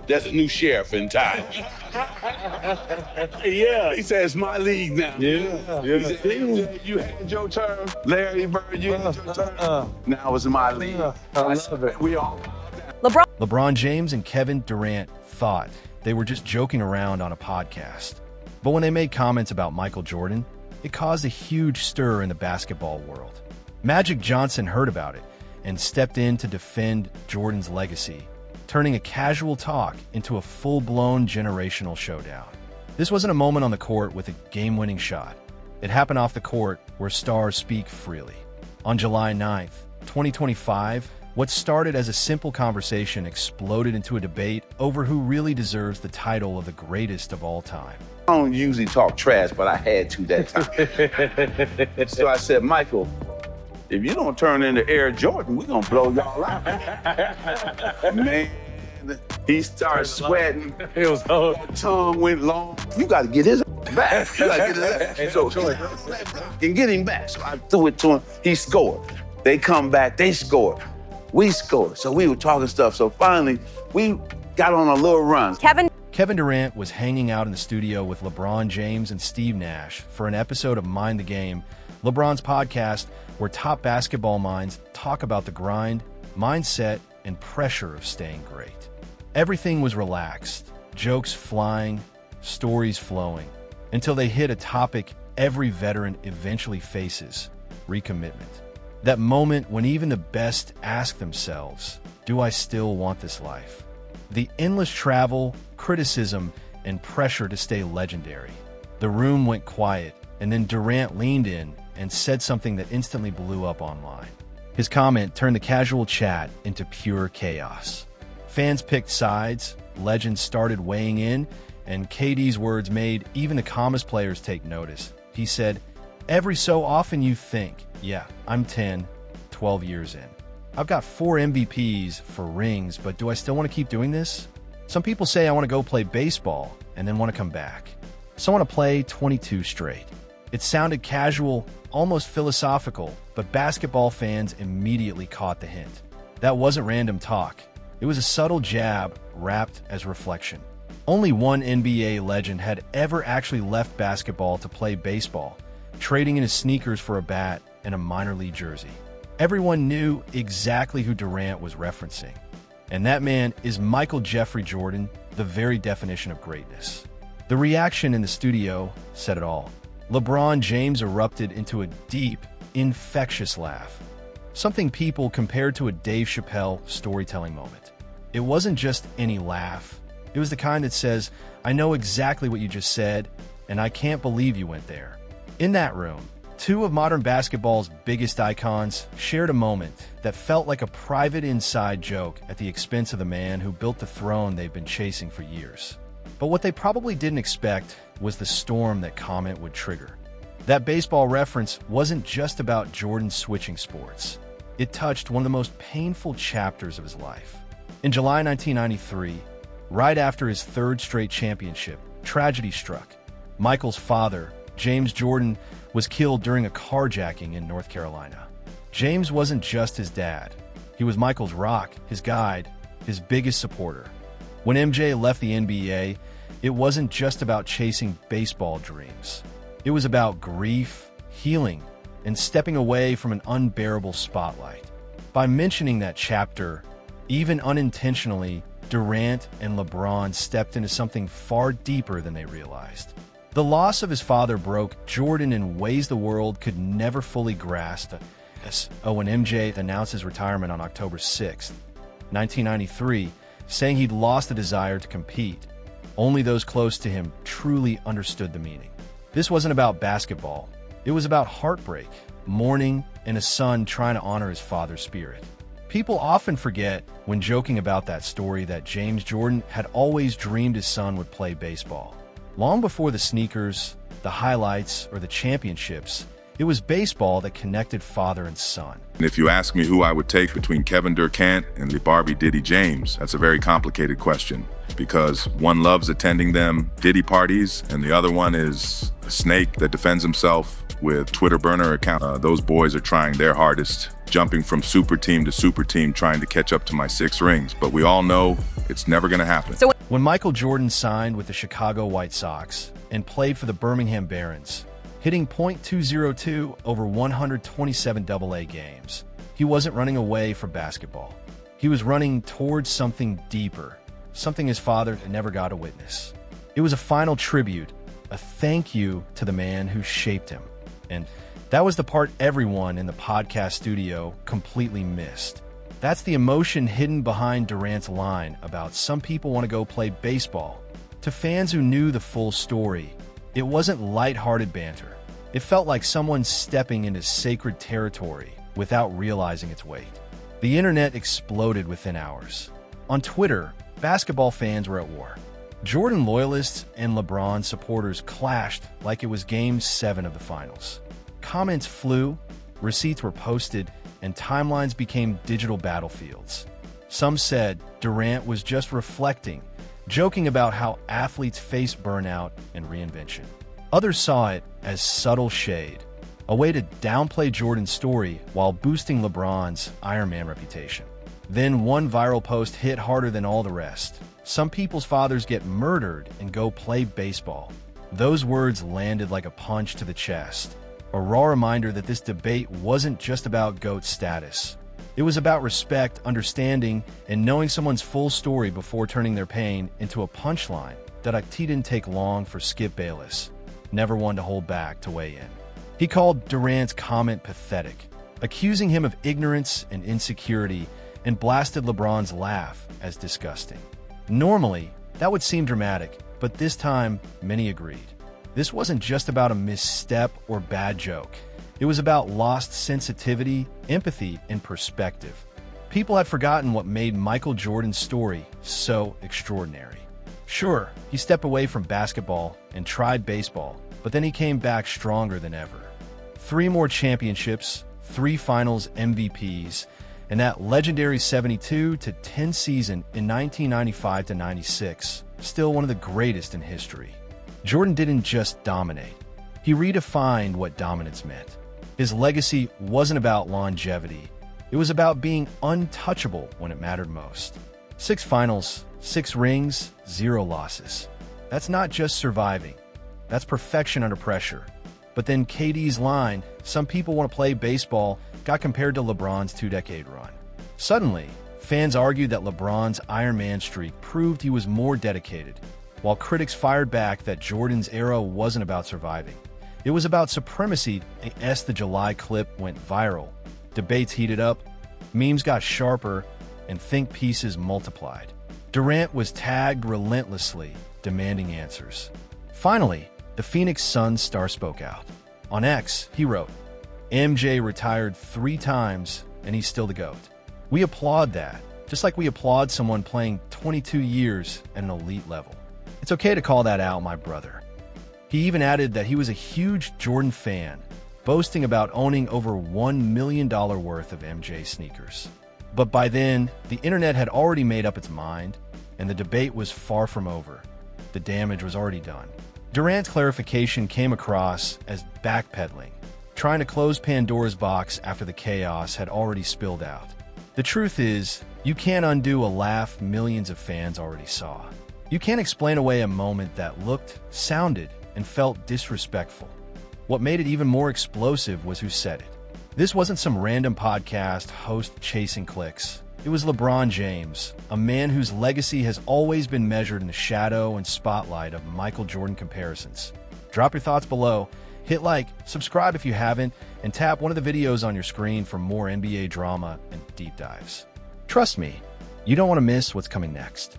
there's a new sheriff in town. Yeah. He said, it's my league now. Yeah. He said, you had your turn. Larry Bird, you had your turn. Now it's my league. I love it. We all. LeBron James and Kevin Durant thought they were just joking around on a podcast. But when they made comments about Michael Jordan, it caused a huge stir in the basketball world. Magic Johnson heard about it and stepped in to defend Jordan's legacy, turning a casual talk into a full-blown generational showdown. This wasn't a moment on the court with a game-winning shot. It happened off the court where stars speak freely. On July 9th, 2025, what started as a simple conversation exploded into a debate over who really deserves the title of the greatest of all time. I don't usually talk trash, but I had to that time. So I said, Michael, if you don't turn into Air Jordan, we're gonna blow y'all out. Man, he started sweating. It was hard. Tongue went long. You gotta get his back. You gotta get his back. So, and get him back. So I threw it to him. He scored. They come back, they scored. We scored. So we were talking stuff. So finally, we got on a little run. Kevin Durant was hanging out in the studio with LeBron James and Steve Nash for an episode of Mind the Game, LeBron's podcast where top basketball minds talk about the grind, mindset, and pressure of staying great. Everything was relaxed, jokes flying, stories flowing, until they hit a topic every veteran eventually faces: recommitment. That moment when even the best ask themselves, do I still want this life? The endless travel, criticism, and pressure to stay legendary. The room went quiet, and then Durant leaned in and said something that instantly blew up online. His comment turned the casual chat into pure chaos. Fans picked sides, legends started weighing in, and KD's words made even the calmest players take notice. He said, "Every so often you think, yeah, I'm 10, 12 years in. I've got 4 MVPs for rings, but do I still want to keep doing this? Some people say I want to go play baseball and then want to come back. So I want to play 22 straight." It sounded casual, almost philosophical, but basketball fans immediately caught the hint. That wasn't random talk. It was a subtle jab wrapped as reflection. Only one NBA legend had ever actually left basketball to play baseball, trading in his sneakers for a bat and a minor league jersey. Everyone knew exactly who Durant was referencing. And that man is Michael Jeffrey Jordan, the very definition of greatness. The reaction in the studio said it all. LeBron James erupted into a deep, infectious laugh. Something people compared to a Dave Chappelle storytelling moment. It wasn't just any laugh. It was the kind that says, I know exactly what you just said, and I can't believe you went there. In that room, 2 of modern basketball's biggest icons shared a moment that felt like a private inside joke at the expense of the man who built the throne they've been chasing for years. But what they probably didn't expect was the storm that comment would trigger. That baseball reference wasn't just about Jordan switching sports. It touched one of the most painful chapters of his life. In July 1993, right after his 3rd straight championship, tragedy struck. Michael's father, James Jordan, was killed during a carjacking in North Carolina. James wasn't just his dad. He was Michael's rock, his guide, his biggest supporter. When MJ left the NBA, it wasn't just about chasing baseball dreams. It was about grief, healing, and stepping away from an unbearable spotlight. By mentioning that chapter, even unintentionally, Durant and LeBron stepped into something far deeper than they realized. The loss of his father broke Jordan in ways the world could never fully grasp. When MJ announced his retirement on October 6, 1993, saying he'd lost the desire to compete, only those close to him truly understood the meaning. This wasn't about basketball. It was about heartbreak, mourning, and a son trying to honor his father's spirit. People often forget, when joking about that story, that James Jordan had always dreamed his son would play baseball. Long before the sneakers, the highlights, or the championships, it was baseball that connected father and son. And if you ask me who I would take between Kevin Durant and the Barbie Diddy James, that's a very complicated question, because one loves attending them Diddy parties and the other one is a snake that defends himself with Twitter burner account. Those boys are trying their hardest, jumping from super team to super team, trying to catch up to my 6 rings. But we all know it's never going to happen. When Michael Jordan signed with the Chicago White Sox and played for the Birmingham Barons, hitting .202 over 127 AA games, he wasn't running away from basketball. He was running towards something deeper, something his father never got to witness. It was a final tribute, a thank you to the man who shaped him. And that was the part everyone in the podcast studio completely missed. That's the emotion hidden behind Durant's line about some people want to go play baseball. To fans who knew the full story, it wasn't lighthearted banter. It felt like someone stepping into sacred territory without realizing its weight. The internet exploded within hours. On Twitter, basketball fans were at war. Jordan loyalists and LeBron supporters clashed like it was Game 7 of the finals. Comments flew, receipts were posted, and timelines became digital battlefields. Some said Durant was just reflecting, joking about how athletes face burnout and reinvention. Others saw it as subtle shade, a way to downplay Jordan's story while boosting LeBron's Iron Man reputation. Then one viral post hit harder than all the rest. Some people's fathers get murdered and go play baseball. Those words landed like a punch to the chest, a raw reminder that this debate wasn't just about GOAT status. It was about respect, understanding, and knowing someone's full story before turning their pain into a punchline that didn't take long for Skip Bayless, never one to hold back, to weigh in. He called Durant's comment pathetic, accusing him of ignorance and insecurity, and blasted LeBron's laugh as disgusting. Normally, that would seem dramatic, but this time, many agreed. This wasn't just about a misstep or bad joke. It was about lost sensitivity, empathy, and perspective. People had forgotten what made Michael Jordan's story so extraordinary. Sure, he stepped away from basketball and tried baseball, but then he came back stronger than ever. 3 more championships, 3 finals MVPs, and that legendary 72-10 season in 1995-96, still one of the greatest in history. Jordan didn't just dominate. He redefined what dominance meant. His legacy wasn't about longevity. It was about being untouchable when it mattered most. 6 finals, 6 rings, 0 losses. That's not just surviving. That's perfection under pressure. But then KD's line, "Some people want to play baseball," got compared to LeBron's 2-decade run. Suddenly, fans argued that LeBron's Iron Man streak proved he was more dedicated, while critics fired back that Jordan's era wasn't about surviving. It was about supremacy, as the July clip went viral. Debates heated up, memes got sharper, and think pieces multiplied. Durant was tagged relentlessly, demanding answers. Finally, the Phoenix Suns star spoke out. On X, he wrote, "MJ retired 3 times, and he's still the GOAT. We applaud that, just like we applaud someone playing 22 years at an elite level. It's okay to call that out, my brother." He even added that he was a huge Jordan fan, boasting about owning over $1 million worth of MJ sneakers. But by then, the internet had already made up its mind, and the debate was far from over. The damage was already done. Durant's clarification came across as backpedaling, trying to close Pandora's box after the chaos had already spilled out. The truth is, you can't undo a laugh millions of fans already saw. You can't explain away a moment that looked, sounded, and felt disrespectful. What made it even more explosive was who said it. This wasn't some random podcast host chasing clicks. It was LeBron James, a man whose legacy has always been measured in the shadow and spotlight of Michael Jordan comparisons. Drop your thoughts below, hit like, subscribe if you haven't, and tap one of the videos on your screen for more NBA drama and deep dives. Trust me, you don't want to miss what's coming next.